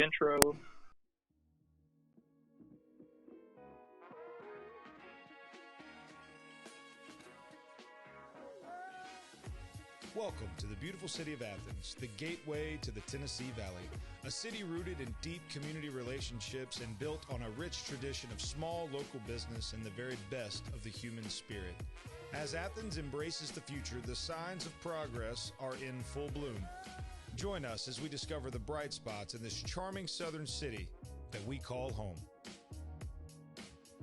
intro. Welcome to the beautiful city of Athens, the gateway to the Tennessee Valley, a city rooted in deep community relationships and built on a rich tradition of small local business and the very best of the human spirit. As Athens embraces the future, the signs of progress are in full bloom. Join us as we discover the bright spots in this charming southern city that we call home.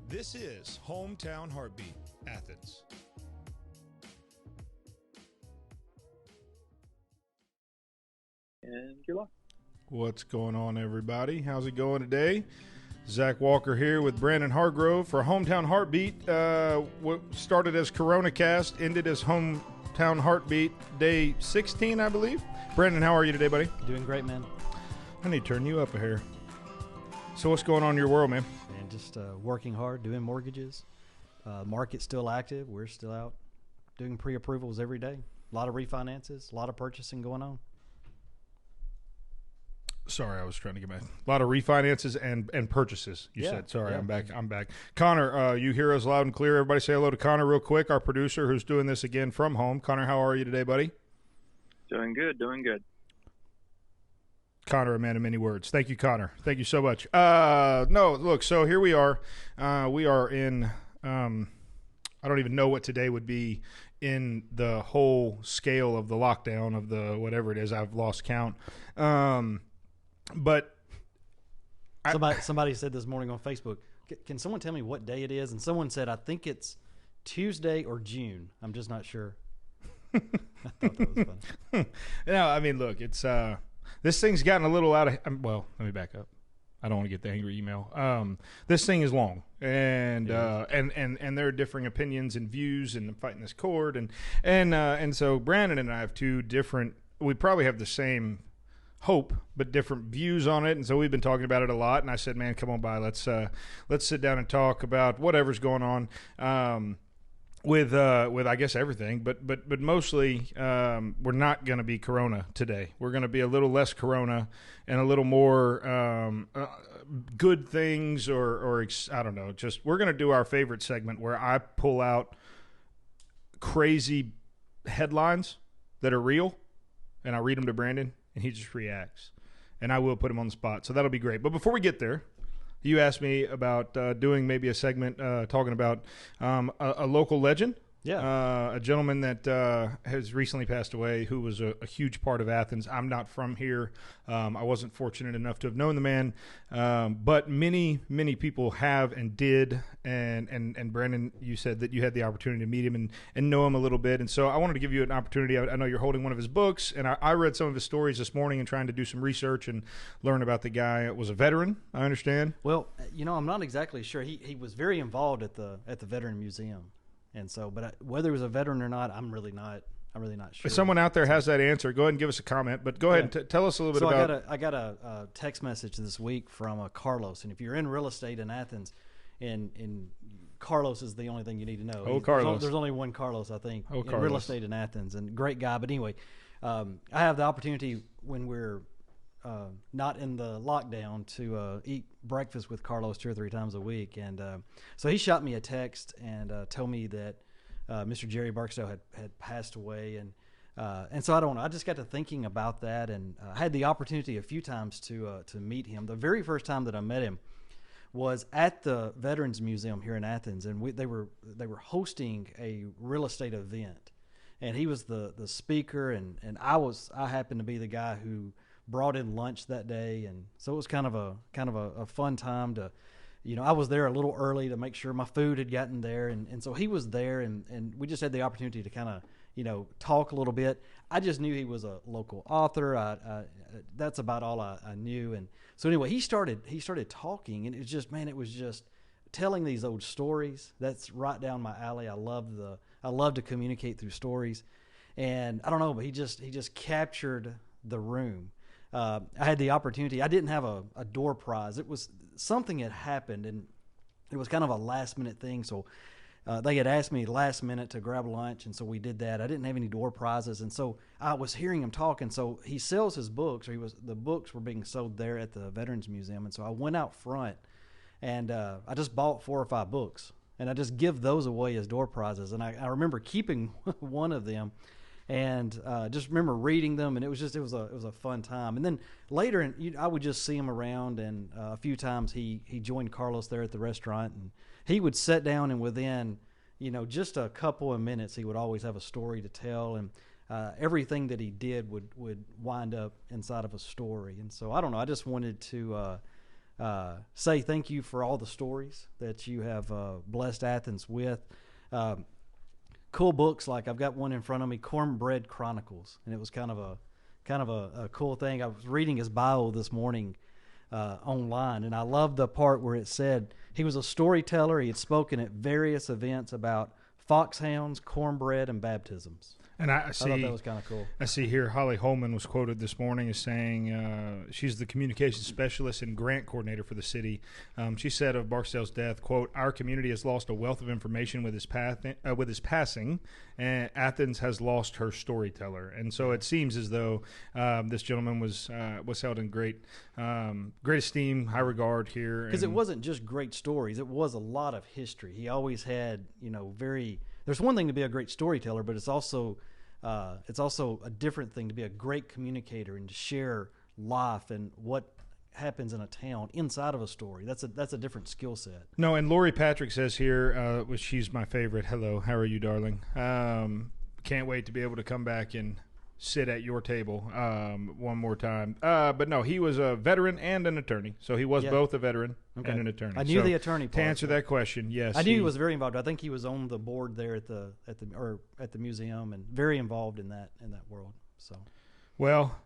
This is Hometown Heartbeat, Athens. And you're live. What's going on, everybody? How's it going today? Zach Walker here with Brandon Hargrove for Hometown Heartbeat. What started as Corona Cast, ended as Hometown Heartbeat, day 16, I believe. Brandon, how are you today, buddy? Doing great, man. I need to turn you up a hair. So what's going on in your world, man? And just working hard, doing mortgages. Market's still active. We're still out doing pre-approvals every day. A lot of refinances, a lot of purchasing going on. Sorry, I was trying to get a lot of refinances and purchases. You said, sorry, yeah. I'm back. Connor, you hear us loud and clear. Everybody say hello to Connor real quick, our producer who's doing this again from home. Connor, how are you today, buddy? Doing good. Connor, a man of many words. Thank you, Connor. Thank you so much. No, look, so here we are. We are in, I don't even know what today would be in the whole scale of the lockdown of the whatever it is. I've lost count. But Somebody said this morning on Facebook, can someone tell me what day it is? And someone said, I think it's Tuesday or June. I'm just not sure. I thought that was funny. No, I mean, look, it's this thing's gotten a little out of. Well, let me back up. I don't want to get the angry email. This thing is long, and there are differing opinions and views, and I'm fighting this cord, and so Brandon and I have two different. We probably have the same hope, but different views on it, and so we've been talking about it a lot. And I said, "Man, come on by. Let's sit down and talk about whatever's going on." With I guess everything, but mostly we're not going to be Corona today. We're going to be a little less Corona and a little more good things or I don't know. Just we're going to do our favorite segment where I pull out crazy headlines that are real, and I read them to Brandon, and he just reacts, and I will put him on the spot. So that'll be great. But before we get there, you asked me about doing maybe a segment talking about a local legend. Yeah. A gentleman that has recently passed away who was a huge part of Athens. I'm not from here. I wasn't fortunate enough to have known the man. But many, many people have and did. And Brandon, you said that you had the opportunity to meet him and know him a little bit. And so I wanted to give you an opportunity. I know you're holding one of his books, and I read some of his stories this morning and trying to do some research and learn about the guy. It was a veteran, I understand. Well, I'm not exactly sure. He was very involved at the Veteran Museum. And so, but whether he was a veteran or not, I'm really not sure. If someone out there has that answer, go ahead and give us a comment. But go ahead and tell us a little bit about. I got a text message this week from Carlos, and if you're in real estate in Athens, and Carlos is the only thing you need to know. Carlos. There's only one Carlos, I think, in Carlos. real estate in Athens, and great guy. But anyway, I have the opportunity when we're not in the lockdown to eat breakfast with Carlos 2 or 3 times a week. And so he shot me a text and told me that Mr. Jerry Barksdale had passed away. And so I don't know. I just got to thinking about that, and I had the opportunity a few times to meet him. The very first time that I met him was at the Veterans Museum here in Athens, and they were hosting a real estate event, and he was the speaker, and I happened to be the guy who brought in lunch that day. And so it was kind of a fun time to, I was there a little early to make sure my food had gotten there. And so he was there, and we just had the opportunity to kind of, talk a little bit. I just knew he was a local author. That's about all I knew. And so anyway, he started talking, and it was just telling these old stories. That's right down my alley. I love to communicate through stories. And I don't know, but he just captured the room. I had the opportunity. I didn't have a door prize. It was something had happened, and it was kind of a last minute thing. So they had asked me last minute to grab lunch, and so we did that. I didn't have any door prizes, and so I was hearing him talk. And so he sells his books, or the books were being sold there at the Veterans Museum. And so I went out front, and I just bought 4 or 5 books, and I just give those away as door prizes. And I remember keeping one of them, and just remember reading them, and it was a fun time. And then later, I would just see him around, and a few times he joined Carlos there at the restaurant, and he would sit down, and within just a couple of minutes, he would always have a story to tell, and everything that he did would wind up inside of a story. And so I don't know, I just wanted to say thank you for all the stories that you have blessed Athens with. Cool books, like I've got one in front of me, Cornbread Chronicles, and it was kind of a cool thing. I was reading his bio this morning online, and I love the part where it said he was a storyteller. He had spoken at various events about foxhounds, cornbread, and baptisms. And I thought that was kind of cool. I see here Holly Holman was quoted this morning as saying she's the communications specialist and grant coordinator for the city. She said of Barksdale's death, quote, "Our community has lost a wealth of information with his passing, and Athens has lost her storyteller." And so it seems as though this gentleman was held in great esteem, high regard here. Because it wasn't just great stories; it was a lot of history. He always had, There's one thing to be a great storyteller, but it's also a different thing to be a great communicator and to share life and what happens in a town inside of a story. That's a different skill set. No, and Lori Patrick says here, which she's my favorite. Hello, how are you, darling? Can't wait to be able to come back and sit at your table one more time. But no, he was a veteran and an attorney, so he was both a veteran and an attorney. I knew the attorney part. To answer that question, yes, I knew he was very involved. I think he was on the board there at the museum, and very involved in that world. So, well,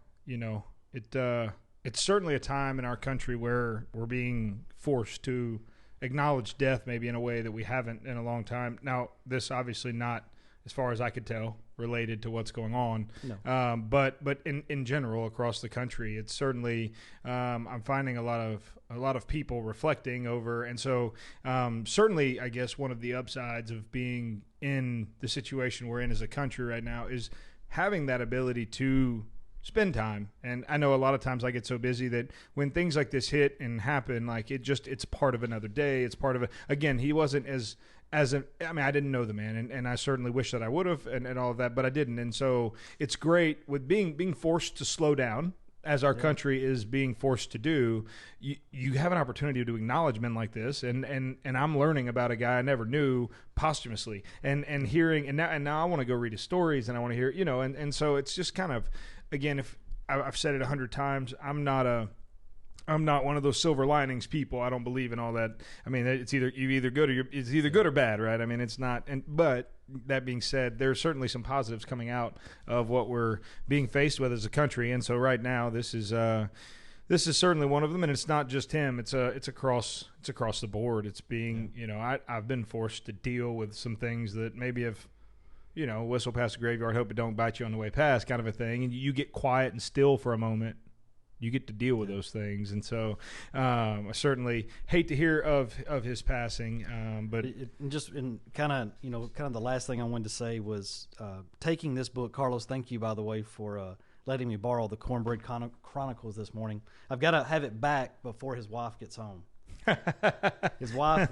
it's certainly a time in our country where we're being forced to acknowledge death, maybe in a way that we haven't in a long time. Now, this obviously not, as far as I could tell, related to what's going on. No. But in general across the country, it's certainly I'm finding a lot of people reflecting over, and so certainly I guess one of the upsides of being in the situation we're in as a country right now is having that ability to spend time. And I know a lot of times I get so busy that when things like this hit and happen, like it's part of another day. It's part of it. Again, he wasn't I didn't know the man, and I certainly wish that I would have, and all of that, but I didn't. And so it's great with being forced to slow down, as our country is being forced to do. You have an opportunity to acknowledge men like this, and I'm learning about a guy I never knew posthumously, and hearing, and now I want to go read his stories, and I want to hear, and so it's just kind of, again, if I've said it 100 times, I'm not one of those silver linings people. I don't believe in all that. I mean, it's either good or bad, right? I mean, it's not. But that being said, there are certainly some positives coming out of what we're being faced with as a country. And so right now, this is certainly one of them. And it's not just him. It's across the board. It's being I've been forced to deal with some things that maybe have, whistle past the graveyard, hope it don't bite you on the way past, kind of a thing. And you get quiet and still for a moment. You get to deal with those things, and so I certainly hate to hear of his passing. But just in kind of the last thing I wanted to say was taking this book. Carlos, thank you, by the way, for letting me borrow the Cornbread Chronicles this morning. I've got to have it back before his wife gets home. His wife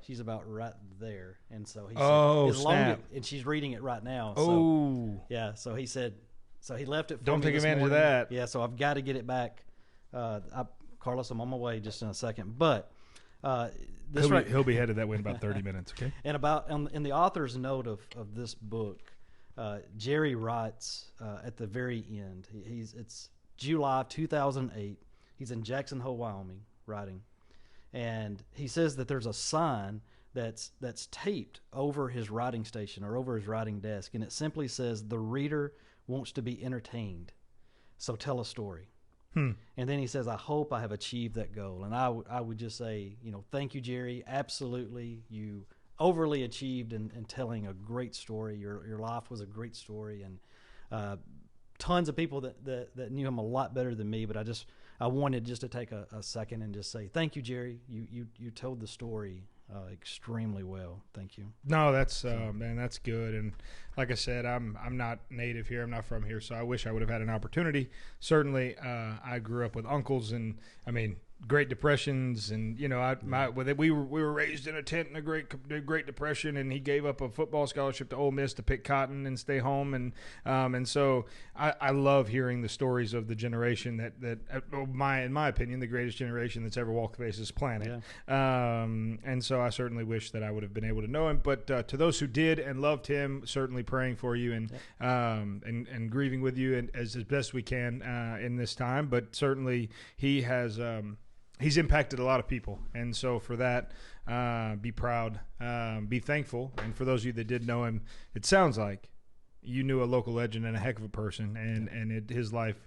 she's about right there, and so he said, snap! And she's reading it right now. Oh, so, yeah. So he said. So he left it for Don't me take this advantage morning. of that. Yeah, so I've got to get it back. Carlos, I'm on my way just in a second. But he'll be headed that way in about 30 minutes, okay? And in the author's note of this book, Jerry writes at the very end, it's July 2008. He's in Jackson Hole, Wyoming, writing. And he says that there's a sign that's taped over his writing station or over his writing desk, and it simply says, "The reader wants to be entertained, so tell a story." And then he says, "I hope I have achieved that goal." And I would just say, thank you, Jerry. Absolutely, you overly achieved in telling a great story. Your life was a great story, and tons of people that knew him a lot better than me. But I wanted just to take a second and just say thank you, Jerry. You told the story extremely well. Thank you. No, that's man, that's good. And like I said, I'm not native here. I'm not from here, so I wish I would have had an opportunity. Certainly, I grew up with uncles, and I mean, Great Depressions, and you know, we were raised in a tent in the Great Depression, and he gave up a football scholarship to Ole Miss to pick cotton and stay home, and so I love hearing the stories of the generation that in my opinion, the greatest generation that's ever walked the face of this planet. Yeah. And so I certainly wish that I would have been able to know him, but to those who did and loved him, certainly praying for you and grieving with you and as best we can in this time. But certainly he has. He's impacted a lot of people, and so for that, be proud, be thankful. And for those of you that did know him, it sounds like you knew a local legend and a heck of a person, and his life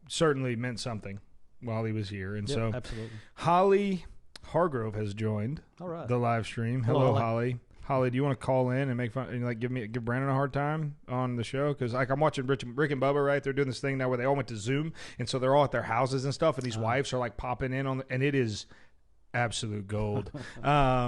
certainly meant something while he was here. And so absolutely. Holly Hargrove has joined the live stream. Hello, Holly. Holly, do you want to call in and make fun, and like give Brandon a hard time on the show? Because like I'm watching Rick and Bubba, right? They're doing this thing now where they all went to Zoom, and so they're all at their houses and stuff, and these wives are like popping in and it is absolute gold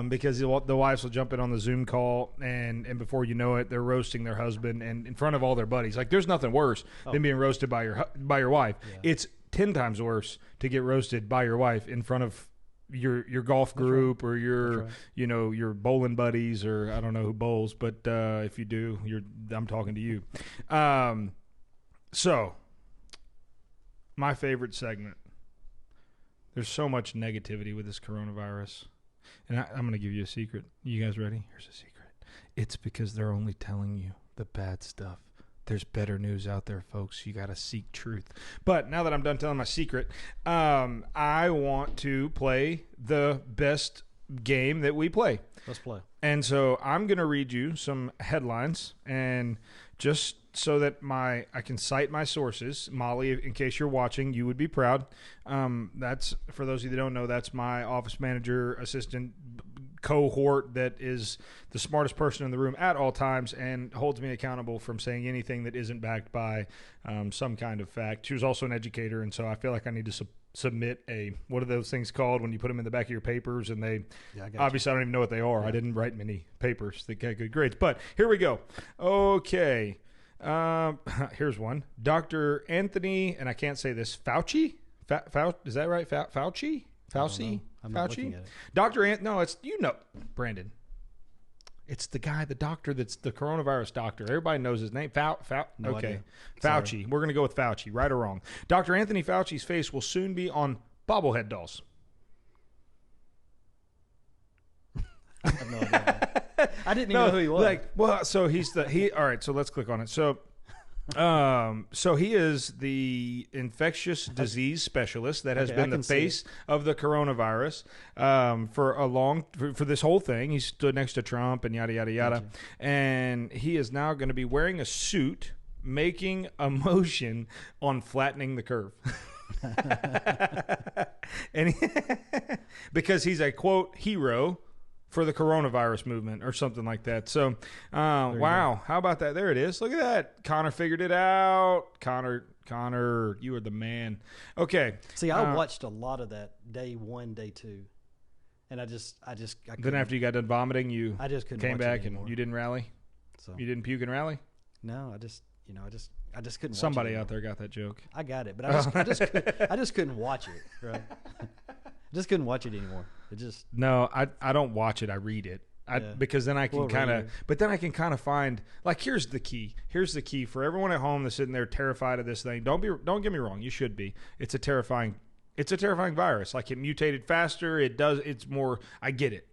because the wives will jump in on the Zoom call, and before you know it, they're roasting their husband and in front of all their buddies. Like there's nothing worse than being roasted by your wife. Yeah. It's 10 times worse to get roasted by your wife in front of your golf group or your your bowling buddies, or I don't know who bowls, but if you do, I'm talking to you. So my favorite segment. There's so much negativity with this coronavirus, and I'm going to give you a secret. You guys ready? Here's a secret. It's because they're only telling you the bad stuff. There's better news out there, folks. You got to seek truth. But now that I'm done telling my secret, I want to play the best game that we play. Let's play. And so I'm going to read you some headlines, and just so that I can cite my sources. Molly, in case you're watching, you would be proud. That's, for those of you that don't know, that's my office manager, assistant, cohort that is the smartest person in the room at all times and holds me accountable from saying anything that isn't backed by some kind of fact. She was also an educator, and so I feel like I need to submit what are those things called when you put them in the back of your papers, and they obviously I don't even know what they are. I didn't write many papers that got good grades, but here we go. Okay. Here's one. Dr. Anthony, and I can't say this, Fauci? Is that right? Fauci? I'm not looking at it. Dr. No, it's, Brandon. It's the doctor that's the coronavirus doctor. Everybody knows his name. No okay. idea. Fauci. Sorry. We're going to go with Fauci, right or wrong. Dr. Anthony Fauci's face will soon be on bobblehead dolls. I have no idea. I didn't even know who he was. So all right, so let's click on it. So he is the infectious disease specialist that has been the face of the coronavirus for this whole thing. He stood next to Trump and yada yada yada, and he is now going to be wearing a suit, making a motion on flattening the curve. And because he's a quote hero for the coronavirus movement or something like that. So, wow. How about that? There it is. Look at that. Connor figured it out. Connor, you are the man. Okay. See, I watched a lot of that day 1, day 2. And I then after you got done vomiting, I just couldn't came watch back it anymore. and you didn't rally? So You didn't puke and rally? No, I just couldn't watch Somebody it out there got that joke. I got it, but I just couldn't watch it, right? I just couldn't watch it anymore. No, I don't watch it. I read it. Because then I can kind of find, like, here's the key. Here's the key for everyone at home that's sitting there terrified of this thing. Don't get me wrong. You should be. It's a terrifying virus. Like, it mutated faster. It's more, I get it.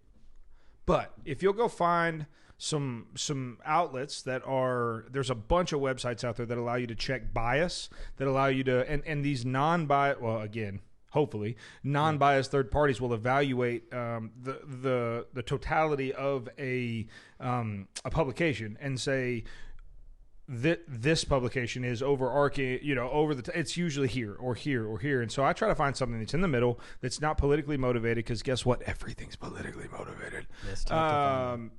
But if you'll go find some outlets there's a bunch of websites out there that allow you to check bias, that allow you to, and these non-bias, well, again, hopefully, non-biased third parties will evaluate the totality of a publication and say that this publication is overarching, it's usually here or here or here. And so I try to find something that's in the middle, that's not politically motivated, because guess what? Everything's politically motivated.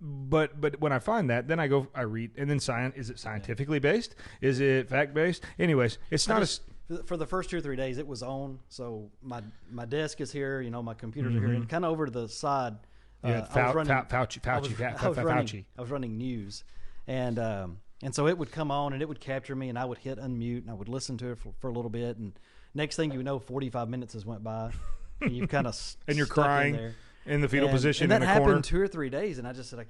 But when I find that, then I read, and then is it scientifically based? Is it fact-based? Anyways, it's not as... For the first 2 or 3 days, it was on. So my desk is here, my computers are here, and kind of over to the side, Fauci. I was running news, and so it would come on and it would capture me, and I would hit unmute and I would listen to it for a little bit, and next thing you know, 45 minutes has went by, and you've kind of and you're crying in there. In the fetal position and in that the corner. happened 2 or 3 days, and I just said I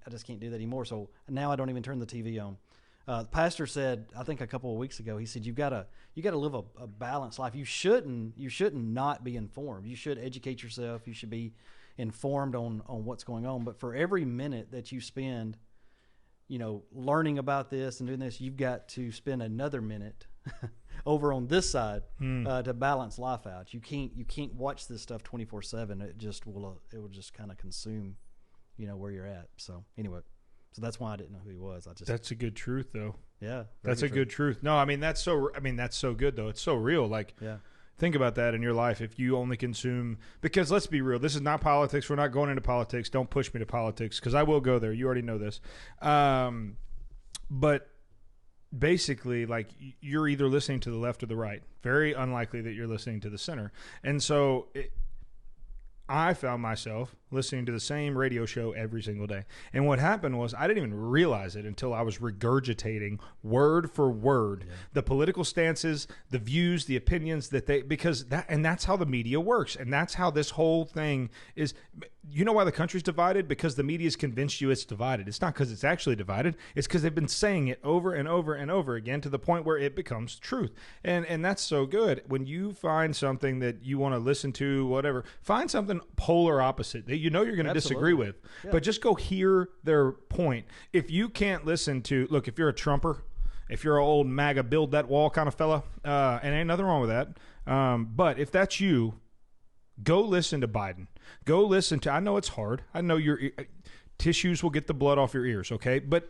just can't do that anymore. So now I don't even turn the TV on. The pastor said, I think a couple of weeks ago, he said you got to live a balanced life. You shouldn't not be informed. You should educate yourself. You should be informed on what's going on. But for every minute that you spend, learning about this and doing this, you've got to spend another minute over on this side to balance life out. You can't watch this stuff 24/7. It will just kind of consume, where you're at. So anyway, that's why I didn't know who he was. That's a good truth, though. Yeah, that's a good truth. No, I mean that's so good though. It's so real. Like, yeah. Think about that in your life. If you only consume, because let's be real, this is not politics. We're not going into politics. Don't push me to politics because I will go there. You already know this. But basically, like, you're either listening to the left or the right. Very unlikely that you're listening to the center. And so I found myself listening to the same radio show every single day. And what happened was I didn't even realize it until I was regurgitating word for word the political stances, the views, the opinions that's how the media works. And that's how this whole thing is. You know why the country's divided? Because the media's convinced you it's divided. It's not because it's actually divided. It's because they've been saying it over and over and over again to the point where it becomes truth. And that's so good. When you find something that you want to listen to, whatever, find something polar opposite that you know you're going to disagree with. Yeah. But just go hear their point. If you can't listen to, look, if you're a Trumper, if you're an old MAGA build that wall kind of fella, and ain't nothing wrong with that. But if that's you, go listen to Biden. Go listen to, I know it's hard. I know your tissues will get the blood off your ears, okay? But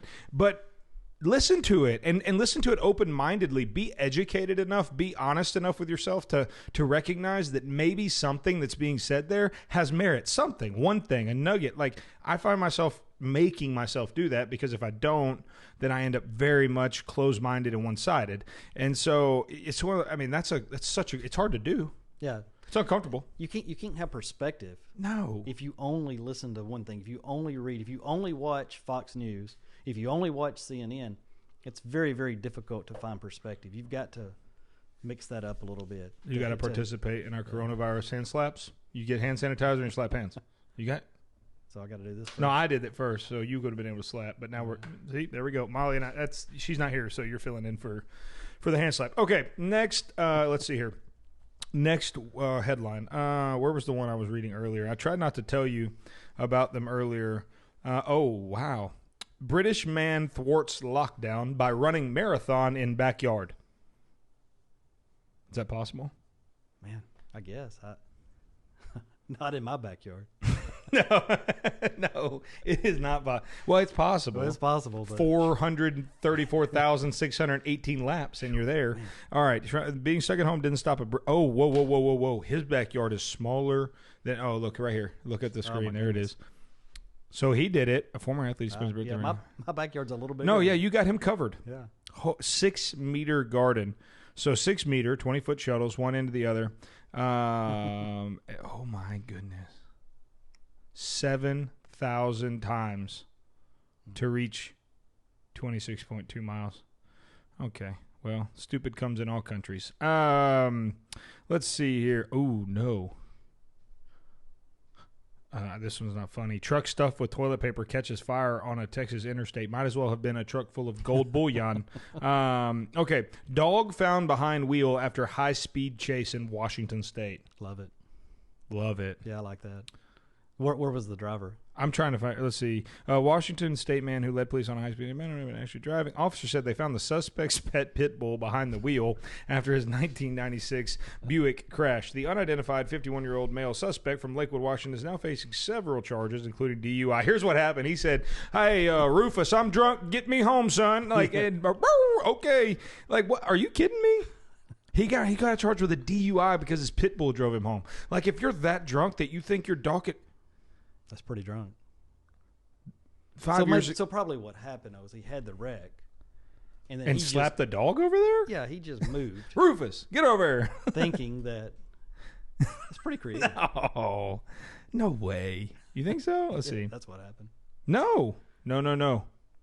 listen to it and listen to it open-mindedly. Be educated enough, be honest enough with yourself to recognize that maybe something that's being said there has merit. Something, one thing, a nugget. Like, I find myself making myself do that because if I don't, then I end up very much closed-minded and one-sided. And so it's it's hard to do. Yeah. It's uncomfortable. You can't have perspective. No. If you only listen to one thing, if you only read, if you only watch Fox News, if you only watch CNN, it's very, very difficult to find perspective. You've got to mix that up a little bit. You got to participate in our coronavirus hand slaps. You get hand sanitizer and you slap hands. You got? So I got to do this first? No, I did it first, so you could have been able to slap. But now see, there we go. Molly and she's not here, so you're filling in for the hand slap. Okay, next, let's see here. Next headline. Where was the one I was reading earlier? I tried not to tell you about them earlier. Oh, wow. British man thwarts lockdown by running marathon in backyard. Is that possible? Man, I guess. Not in my backyard. No, it is not. Well, it's possible. Well, it's possible. But 434,618 laps, and you're there. Man. All right. Being stuck at home didn't stop Oh, whoa. His backyard is smaller than. Oh, look right here. Look at the screen. There it is. So he did it. A former athlete spends birthday. Yeah, my backyard's a little bit. No, yeah, you got him covered. Yeah. 6-meter garden. So 6-meter, 20-foot shuttles, one end to the other. Oh my goodness. 7,000 times to reach 26.2 miles. Okay. Well, stupid comes in all countries. Let's see here. Oh, no. This one's not funny. Truck stuffed with toilet paper catches fire on a Texas interstate. Might as well have been a truck full of gold bullion. Okay. Dog found behind wheel after high-speed chase in Washington State. Love it. Love it. Yeah, I like that. Where was the driver? I'm trying to find. Let's see. Washington State man who led police on a high-speed man actually driving. Officer said they found the suspect's pet pit bull behind the wheel after his 1996 Buick crashed. The unidentified 51-year-old male suspect from Lakewood, Washington, is now facing several charges, including DUI. Here's what happened. He said, "Hey, Rufus, I'm drunk. Get me home, son." Like, and, okay. Like, what? Are you kidding me? He got charged with a DUI because his pit bull drove him home. Like, if you're that drunk that you think your dog. That's pretty drunk. 5 years. So probably what happened was he had the wreck, and then he slapped the dog over there. Yeah, he just moved. Rufus, get over here. Thinking that it's pretty creative. No way. You think so? Let's see. That's what happened. No.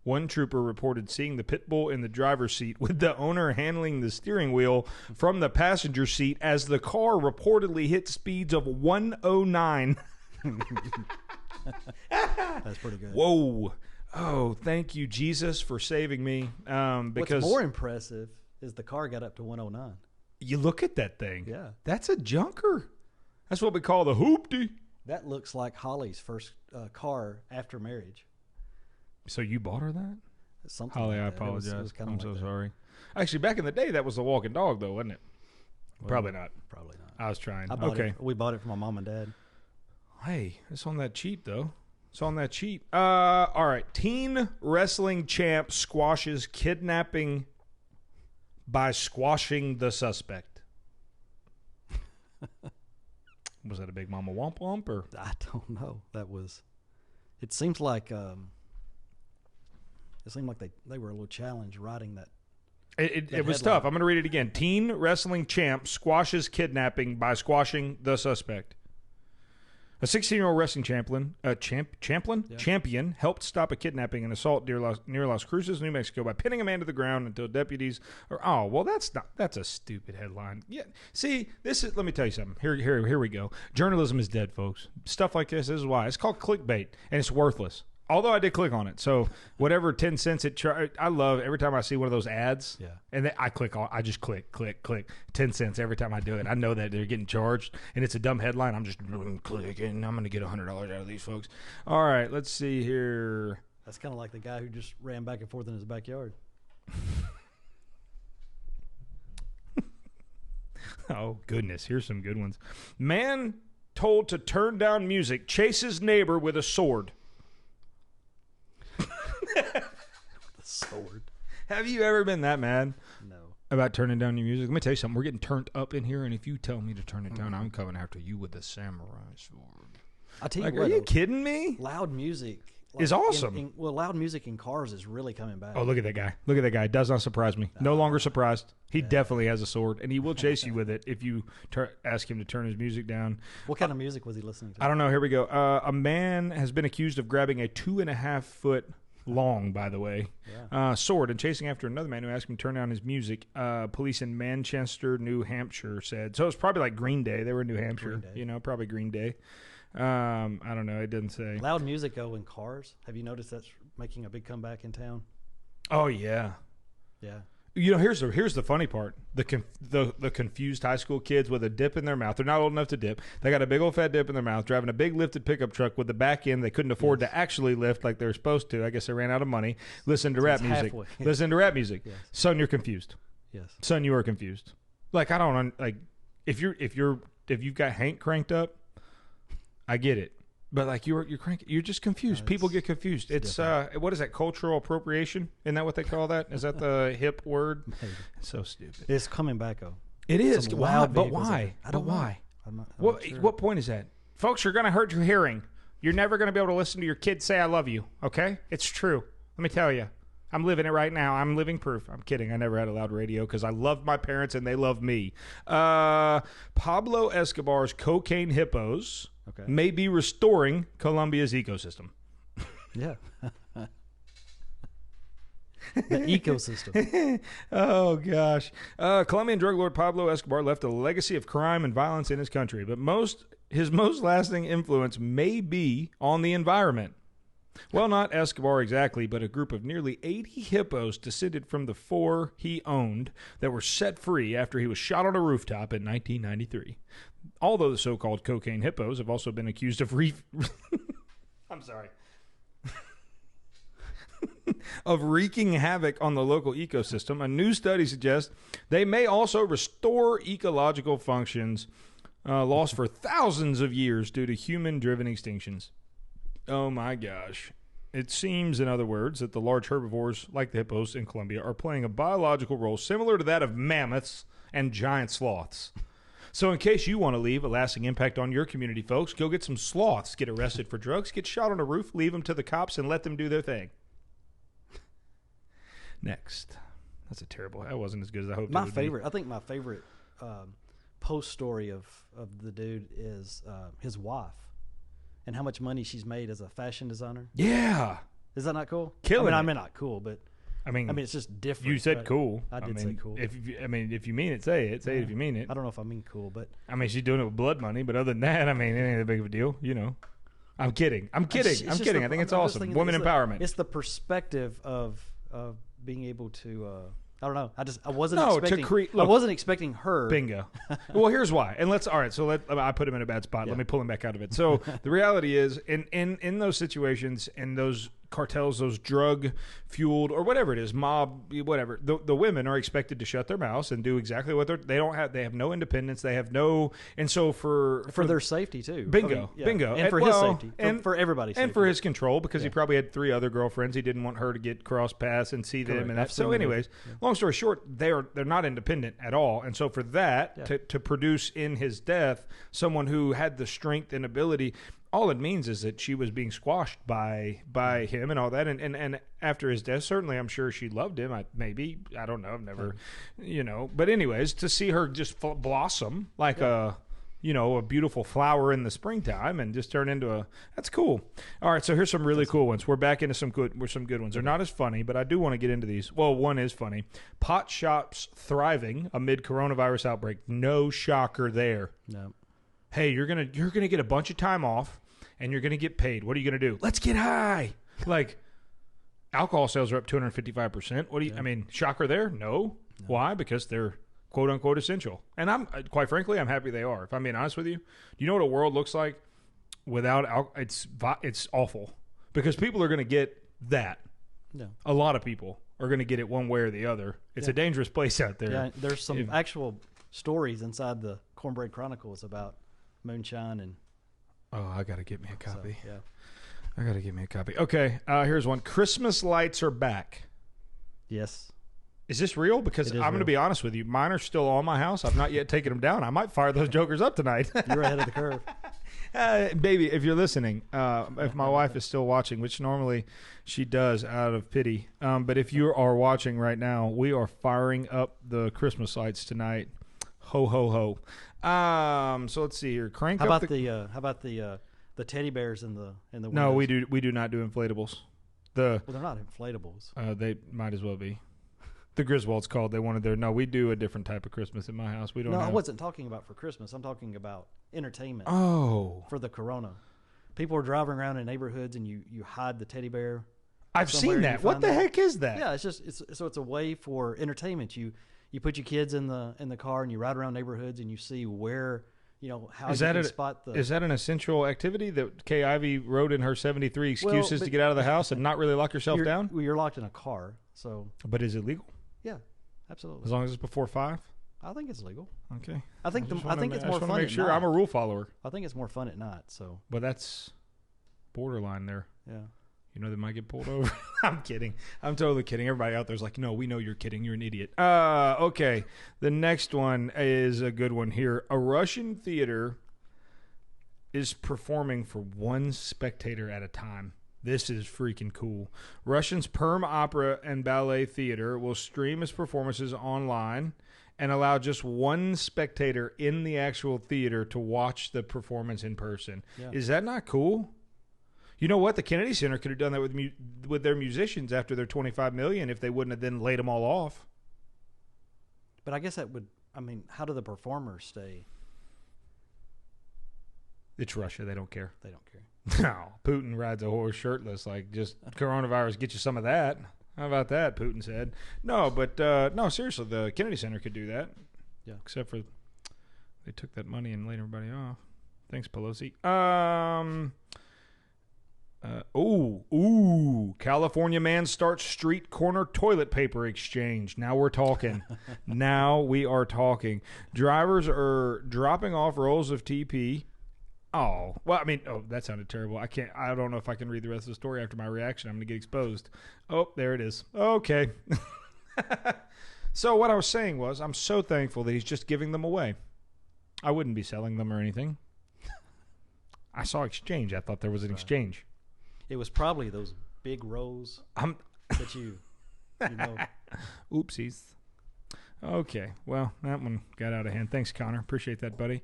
One trooper reported seeing the pit bull in the driver's seat with the owner handling the steering wheel from the passenger seat as the car reportedly hit speeds of 109. That's pretty good. Whoa. Oh, thank you, Jesus, for saving me. Because what's more impressive is the car got up to 109. You look at that thing. Yeah. That's a junker. That's what we call the hoopty. That looks like Holly's first car after marriage. So you bought her that? Something Holly, like I that. apologize. It was kinda I'm like so that. sorry. Actually, back in the day, that was the walking dog, though, wasn't it? Well, Probably not. Probably not. I was trying. I bought Okay. We bought it for my mom and dad. Hey, it's on that cheap, though. It's on that cheap. All right. Teen wrestling champ squashes kidnapping by squashing the suspect. Was that a big mama womp womp or? I don't know. That was. It seems like. It seemed like they were a little challenged writing that. It was tough. I'm going to read it again. Teen wrestling champ squashes kidnapping by squashing the suspect. A 16-year-old wrestling champion helped stop a kidnapping and assault near Las Cruces, New Mexico, by pinning a man to the ground until deputies. That's a stupid headline. Yeah, see, let me tell you something. Here we go. Journalism is dead, folks. Stuff like this is why it's called clickbait, and it's worthless. Although I did click on it, so whatever 10 cents it charged, I love every time I see one of those ads. Yeah, and I just click 10 cents every time I do it. I know that they're getting charged, and it's a dumb headline. I'm just clicking. I'm going to get $100 out of these folks. All right, let's see here. that's kind of like the guy who just ran back and forth in his backyard. Oh goodness, here's some good ones. Man told to turn down music chases neighbor with a sword. The sword. Have you ever been that mad? No. About turning down your music? Let me tell you something. We're getting turned up in here, and if you tell me to turn it down, I'm coming after you with a samurai sword. I tell you Like, what, are you kidding me? loud music Is awesome. Loud music in cars is really coming back. Oh, look at that guy. Look at that guy. Does not surprise me. No longer surprised. He definitely has a sword, and he will chase you with it if you ask him to turn his music down. What kind of music was he listening to? I don't know. Here we go. A man has been accused of grabbing a 2.5-foot long, by the way, sword and chasing after another man who asked him to turn down his music. Police in Manchester, New Hampshire said. So it's probably like Green Day. They were in New Hampshire. Probably Green Day. I don't know. It didn't say. Loud music, in cars. Have you noticed that's making a big comeback in town? Oh, yeah. Yeah. Here's the funny part. The confused high school kids with a dip in their mouth. They're not old enough to dip. They got a big old fat dip in their mouth, driving a big lifted pickup truck with the back end they couldn't afford to actually lift like they were supposed to. I guess they ran out of money. Listen to rap music. halfway. Listen to rap music. Yes. Son, you're confused. Yes. Son, you are confused. Like, I don't like if you've got Hank cranked up, I get it. But like you're cranky, you're just confused. People get confused. It's what is that? Cultural appropriation? Isn't that what they call that? Is that the hip word? Maybe. So stupid. It's coming back, though. It is. Some Why? loud But vehicles why? I don't know. Why? I'm not What sure. what point is that? Folks, you're going to hurt your hearing. You're never going to be able to listen to your kids say I love you, okay? It's true. Let me tell you. I'm living it right now. I'm living proof. I'm kidding. I never had a loud radio because I loved my parents and they loved me. Pablo Escobar's cocaine hippos may be restoring Colombia's ecosystem. Yeah. The ecosystem. Oh, gosh. Colombian drug lord Pablo Escobar left a legacy of crime and violence in his country, but his most lasting influence may be on the environment. Well, not Escobar exactly, but a group of nearly 80 hippos descended from the 4 he owned that were set free after he was shot on a rooftop in 1993. Although the so-called cocaine hippos have also been accused of I'm sorry. of wreaking havoc on the local ecosystem, a new study suggests they may also restore ecological functions lost for thousands of years due to human-driven extinctions. Oh, my gosh. It seems, in other words, that the large herbivores, like the hippos in Colombia, are playing a biological role similar to that of mammoths and giant sloths. So in case you want to leave a lasting impact on your community, folks, go get some sloths, get arrested for drugs, get shot on a roof, leave them to the cops, and let them do their thing. Next. That's a terrible... That wasn't as good as I hoped it would be. I think my favorite post story of the dude is his wife. and how much money she's made as a fashion designer. Yeah. Is that not cool? Killing I it. mean, not cool, but I mean, it's just different. you said right? cool. I did say cool. If you mean it, say it. Say it if you mean it. I don't know if I mean cool, but I mean, she's doing it with blood money, but other than that, I mean, it ain't that big of a deal, you know. I'm kidding. I'm kidding. It's I'm just kidding. I think it's awesome. Women empowerment. It's the perspective of being able to. I don't know. I wasn't No, to expecting. create- I look. wasn't expecting her. Bingo. Well, here's why. And I put him in a bad spot. Yeah. Let me pull him back out of it. So the reality is, in those situations, in those cartels, those drug fueled or whatever it is, mob, whatever, the women are expected to shut their mouths and do exactly what they have no independence. They have no, and so for their safety too. Bingo, bingo. And for his safety, for everybody's safety. and for his control, because he probably had 3 other girlfriends. He didn't want her to get cross paths and see them. Correct. And that. So, Absolutely. anyways, long story short, they're not independent at all. And so for that to produce in his death someone who had the strength and ability, all it means is that she was being squashed by him and all that. And after his death, certainly I'm sure she loved him. Maybe. I don't know. I've never, But anyways, to see her just blossom like a beautiful flower in the springtime and just turn into that's cool. All right, so here's some really cool ones. We're back into some good ones. They're not as funny, but I do want to get into these. Well, one is funny. Pot shops thriving amid coronavirus outbreak. No shocker there. No. Hey, you're gonna get a bunch of time off and you're gonna get paid. What are you gonna do? Let's get high. Like alcohol sales are up 255%. What do you? I mean, shocker there? No. Why? Because they're quote unquote essential. And I'm quite frankly, I'm happy they are. If I'm being honest with you, do you know what a world looks like without alcohol? It's awful because people are going to get that. No. A lot of people are going to get it one way or the other. It's a dangerous place out there. Yeah, there's some actual stories inside the Cornbread Chronicles about moonshine and. Oh, I got to get me a copy. So, yeah. I got to get me a copy. Okay, here's one. Christmas lights are back. Yes. Is this real? Because I'm going to be honest with you. Mine are still on my house. I've not yet taken them down. I might fire those jokers up tonight. You're ahead of the curve. Baby, if you're listening, if my wife is still watching, which normally she does out of pity, but if you are watching right now, we are firing up the Christmas lights tonight. Ho, ho, ho. So let's see here. How about the teddy bears in the windows? No, we do not do inflatables. Well, they're not inflatables. They might as well be. The Griswolds called. They wanted their. No, we do a different type of Christmas in my house. We don't. No, have... I wasn't talking about for Christmas. I'm talking about entertainment. Oh, for the Corona, people are driving around in neighborhoods and you hide the teddy bear. I've seen that. What the heck is that? Yeah, it's a way for entertainment. You put your kids in the car and you ride around neighborhoods and you see where. How you can spot the... Is that an essential activity that Kay Ivey wrote in her 73 excuses to get out of the house and not really lock yourself down? Well, you're locked in a car, so... But is it legal? Yeah, absolutely. As long as it's before 5? I think it's legal. Okay. I think it's more fun at night. Make sure I'm a rule follower. I think it's more fun at night, so... But that's borderline there. Yeah. They might get pulled over. I'm kidding. I'm totally kidding. Everybody out there's like, no, we know you're kidding. You're an idiot. Okay. The next one is a good one here. A Russian theater is performing for one spectator at a time. This is freaking cool. Russian's Perm Opera and Ballet Theater will stream its performances online and allow just one spectator in the actual theater to watch the performance in person. Yeah. Is that not cool? You know what? The Kennedy Center could have done that with their musicians after their $25 million if they wouldn't have then laid them all off. But I guess that would. I mean, how do the performers stay? It's Russia. They don't care. They don't care. No. Putin rides a horse shirtless. Like, just coronavirus, get you some of that. How about that, Putin said. No, but, no, seriously, the Kennedy Center could do that. Yeah. Except for they took that money and laid everybody off. Thanks, Pelosi. California man starts street corner toilet paper exchange. Now we're talking. Now we are talking. Drivers are dropping off rolls of TP. Oh, well, I mean, that sounded terrible. I don't know if I can read the rest of the story after my reaction. I'm going to get exposed. Oh, there it is. Okay. So what I was saying was, I'm so thankful that he's just giving them away. I wouldn't be selling them or anything. I saw exchange. I thought there was an exchange. It was probably those big rolls that you know. Oopsies. Okay. Well, that one got out of hand. Thanks, Connor. Appreciate that, buddy.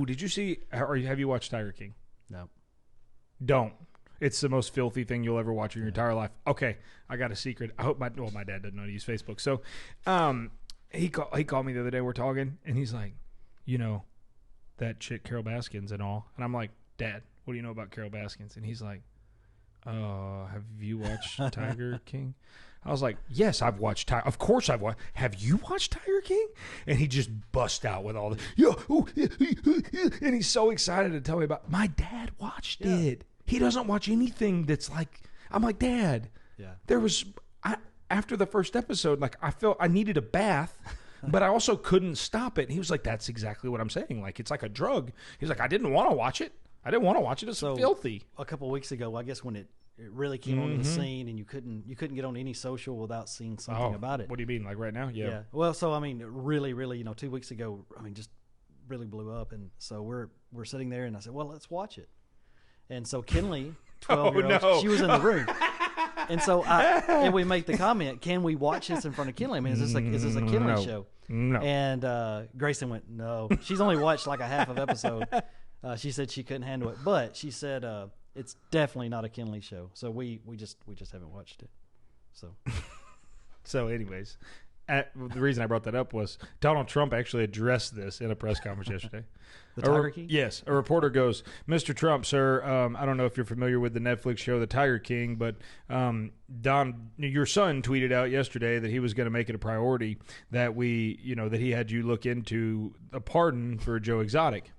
Did you see or have you watched Tiger King? No. Don't. It's the most filthy thing you'll ever watch in your entire life. Okay, I got a secret. I hope my dad doesn't know how to use Facebook. So, he called me the other day. We're talking, and he's like, that chick Carol Baskins and all. And I'm like, Dad, what do you know about Carol Baskins? And he's like, have you watched Tiger King? I was like, yes, I've watched Tiger. Of course I've watched. Have you watched Tiger King? And he just bust out with all the, and he's so excited to tell me about. My dad watched it. He doesn't watch anything that's like. I'm like, Dad. Yeah. There was after the first episode, like I felt I needed a bath. But I also couldn't stop it. And he was like, that's exactly what I'm saying. Like, it's like a drug. He's like, I didn't want to watch it. It's so filthy. A couple of weeks ago, I guess when it really came onto the scene and you couldn't get on any social without seeing something about it. What do you mean? Like right now? Yeah. Well, so, I mean, really, 2 weeks ago, I mean, just really blew up. And so we're sitting there and I said, well, let's watch it. And so Kinley, 12-year-old, she was in the room. And so and we make the comment, can we watch this in front of Kinley? I mean, is this a Kinley show? No. And Grayson went, no. She's only watched like a half of episode. She said she couldn't handle it, but she said it's definitely not a Kinley show. So we just haven't watched it. So anyways, the reason I brought that up was Donald Trump actually addressed this in a press conference yesterday. The Tiger King? Yes. A reporter goes, Mr. Trump, sir, I don't know if you're familiar with the Netflix show The Tiger King, but Don, your son tweeted out yesterday that he was going to make it a priority that that he had you look into a pardon for Joe Exotic.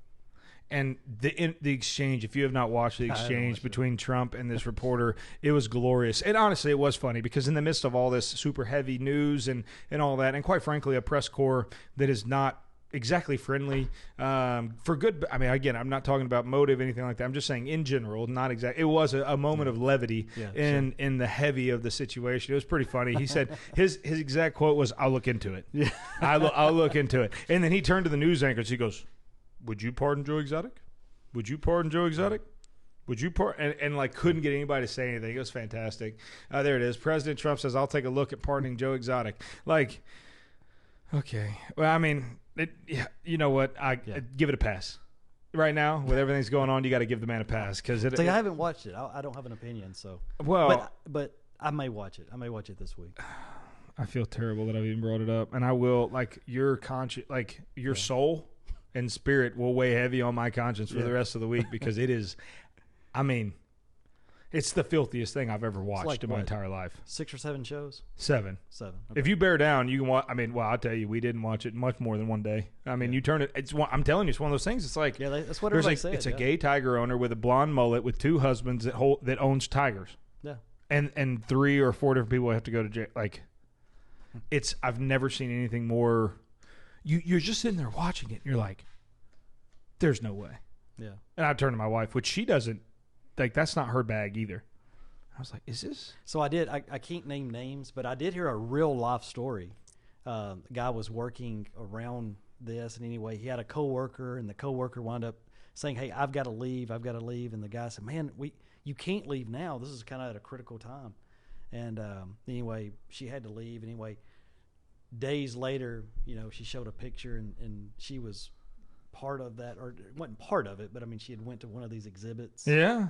And the exchange, if you have not watched the exchange between Trump and this reporter, it was glorious. And honestly, it was funny because in the midst of all this super heavy news and all that, and quite frankly, a press corps that is not exactly friendly for good. I mean, again, I'm not talking about motive, anything like that. I'm just saying in general, not exactly. It was a moment of levity in the heavy of the situation. It was pretty funny. He said his exact quote was, "I'll look into it. Yeah, I'll look into it." And then he turned to the news anchors. He goes, "Would you pardon Joe Exotic? Would you pardon Joe Exotic? Would you pardon?" And like couldn't get anybody to say anything. It was fantastic. There it is. President Trump says, "I'll take a look at pardoning Joe Exotic." Like, okay. Well, I mean, you know what? I give it a pass. Right now, with everything's going on, you got to give the man a pass because I haven't watched it. I don't have an opinion. So but I may watch it. I may watch it this week. I feel terrible that I've even brought it up, and I will. Like your conscience, like your soul and spirit will weigh heavy on my conscience for the rest of the week because it is. I mean, it's the filthiest thing I've ever watched in my entire life. 6 or 7 shows? 7. 7. Okay. If you bear down, you can watch. I mean, well, I'll tell you, we didn't watch it much more than one day. I mean, you turn it. I'm telling you, it's one of those things. It's like that's what everybody said. It's a gay tiger owner with a blonde mullet with 2 husbands that owns tigers. Yeah. And 3 or 4 different people have to go to jail. Like, it's. I've never seen anything more. You're just sitting there watching it, and you're like, "There's no way." Yeah. And I turned to my wife, which she doesn't. Like, that's not her bag either. I was like, is this? So I did. I can't name names, but I did hear a real life story. The guy was working around this, and anyway, he had a coworker, and the coworker wound up saying, "Hey, I've got to leave. And the guy said, "Man, you can't leave now. This is kind of at a critical time." And anyway, she had to leave. Anyway, days later, she showed a picture, and she was part of that, or wasn't part of it, but I mean, she had went to one of these exhibits. Yeah.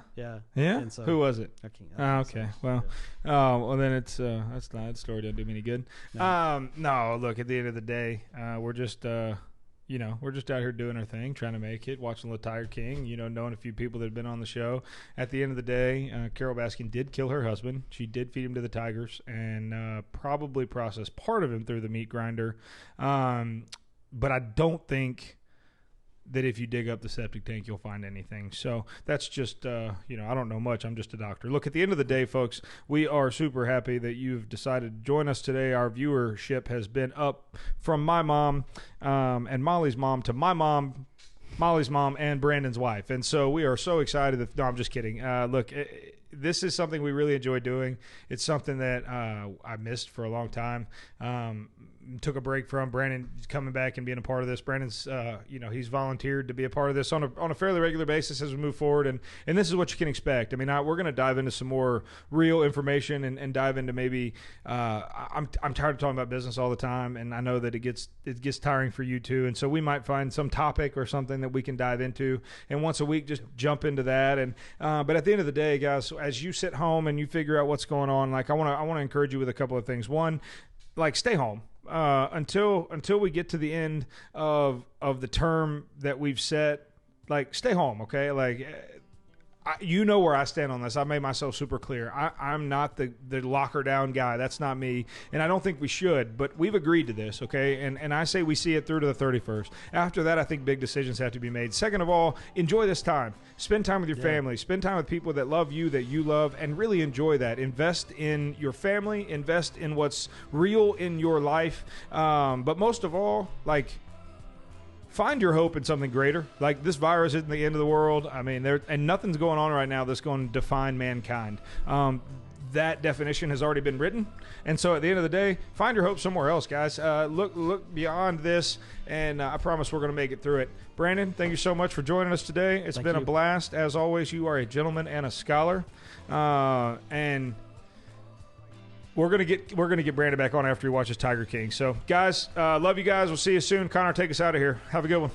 And so, who was it? I can't. Okay. Well, well then it's that's not, that story doesn't do me any good. No. Look, at the end of the day, we're just we're just out here doing our thing, trying to make it, watching the Tiger King. Knowing a few people that have been on the show. At the end of the day, Carol Baskin did kill her husband. She did feed him to the tigers and probably processed part of him through the meat grinder. But I don't think that if you dig up the septic tank, you'll find anything. So that's just, I don't know much. I'm just a doctor. Look, at the end of the day, folks, we are super happy that you've decided to join us today. Our viewership has been up from my mom and Molly's mom to my mom, Molly's mom, and Brandon's wife. And so we are so excited that, no, I'm just kidding. Look, this is something we really enjoy doing. It's something that I missed for a long time. took a break from. Brandon coming back and being a part of this. Brandon's, he's volunteered to be a part of this on a fairly regular basis as we move forward. And this is what you can expect. I mean, we're going to dive into some more real information and dive into maybe, I'm tired of talking about business all the time. And I know that it gets tiring for you too. And so we might find some topic or something that we can dive into. And once a week, just jump into that. And, but at the end of the day, guys, as you sit home and you figure out what's going on, like I want to encourage you with a couple of things. One, like stay home until we get to the end of the term that we've set. Like stay home, okay? Like you know where I stand on this. I made myself super clear. I'm not the locker down guy. That's not me, and I don't think we should. But we've agreed to this, okay? And I say we see it through to the 31st. After that, I think big decisions have to be made. Second of all, enjoy this time. Spend time with your family. Spend time with people that love you, that you love, and really enjoy that. Invest in your family. Invest in what's real in your life. But most of all, like, find your hope in something greater. Like, this virus isn't the end of the world. I mean, and nothing's going on right now that's going to define mankind. That definition has already been written. And so at the end of the day, find your hope somewhere else, guys. Look beyond this, and I promise we're going to make it through it. Brandon, thank you so much for joining us today. It's been a blast. As always, you are a gentleman and a scholar. And we're gonna get Brandon back on after he watches Tiger King. So, guys, love you guys. We'll see you soon. Connor, take us out of here. Have a good one.